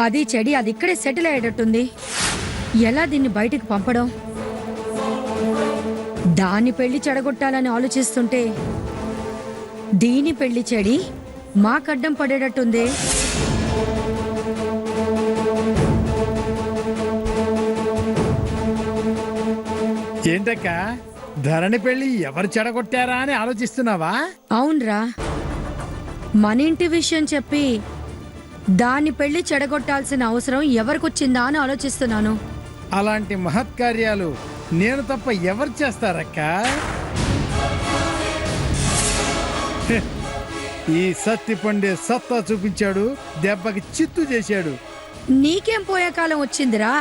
అది చెడి అది ఇక్కడే సెటిల్ అయ్యేటట్టుంది. ఎలా దీన్ని బయటికి పంపడం? దాని పెళ్లి చెడగొట్టాలని ఆలోచిస్తుంటే దీని పెళ్లి చెడి మాకడ్డం పడేటట్టుంది. ఏంటక్క, ధరణి పెళ్లి ఎవరు చెడగొట్టారా అని ఆలోచిస్తున్నావా? అవునరా, మన ఇంటి విషయం చెప్పి దాని పెళ్లి చెడగొట్టాల్సిన అవసరం ఎవరికొచ్చిందా అని ఆలోచిస్తున్నాను. అలాంటి మహత్కార్యాలు నేను తప్ప ఎవరు చేస్తారక్క? ఈ సత్తి పండే సత్తా చూపించాడు, దెబ్బకి చిత్తు చేశాడు. నీకేం పోయే కాలం వచ్చిందిరా?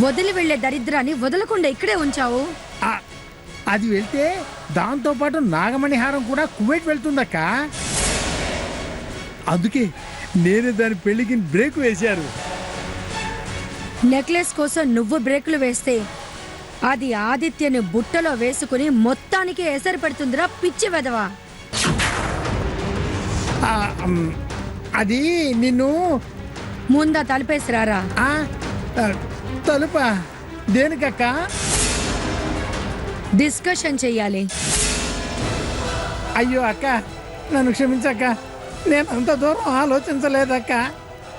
వదిలి వెళ్లే దరిద్రాన్ని వదలకుండా ఇక్కడే ఉంచావు. అది వెళ్తే దాంతో పాటు నాగమణిహారం కూడా కువైట్ వెళ్తుందక్క. అందుకే నేను దాని పెళ్లికి బ్రేక్ వేశారు. నెక్లెస్ కోసం నువ్వు బ్రేకులు వేస్తే అది ఆదిత్యని బుట్టలో వేసుకుని మొత్తానికి ఎసరు పెడుతుందిరా పిచ్చి వెదవా. అది నిన్ను ముందా తలిపేసిరారా. తలుపా? దేనికక్క? డిస్కషన్ చెయ్యాలి. అయ్యో అక్క, నన్ను క్షమించక్క, నేను అంత దూరం ఆలోచించలేదక్క.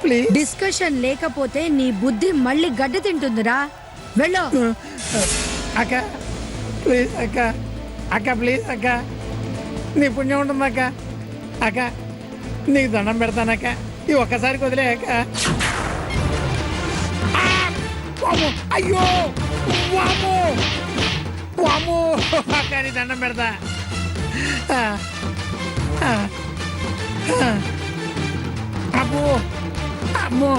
ప్లీజ్. డిస్కషన్ లేకపోతే నీ బుద్ధి మళ్ళీ గడ్డి తింటుందిరా. వెళ్ళు. అక్క ప్లీజ్ అక్క, అక్క ప్లీజ్ అక్క, నీ పుణ్యం ఉంటుందక్క. అక్క నీకు దండం పెడతానక్క, ఈ ఒక్కసారికి వదిలే అక్క. అయ్యో వామో వామో అక్క, నీ దండం పెడతా. అమ్మో అమ్మో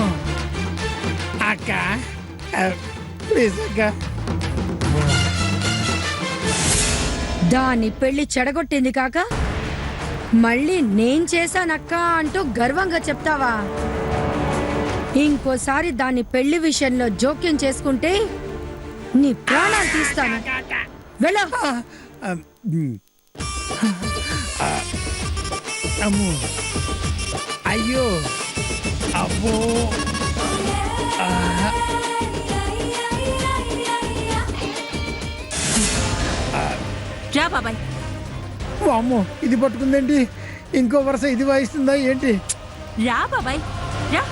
అక్క, ప్లీజ్ అక్క. దాని పెళ్లి చెడగొట్టింది కాక మళ్ళీ నేను చేశానక్క అంటూ గర్వంగా చెప్తావా? ఇంకోసారి దాని పెళ్లి విషయంలో జోక్యం చేసుకుంటే నీ ప్రాణాలు తీస్తాను. వెళ్ళు. అమ్మో అయ్యో అమ్మో రా బాబాయ్. అమ్మో ఇది పట్టుకుందేంటి? ఇంకో వరుస ఇది వాయిస్తుందా ఏంటి? రా బాబాయ్ రా.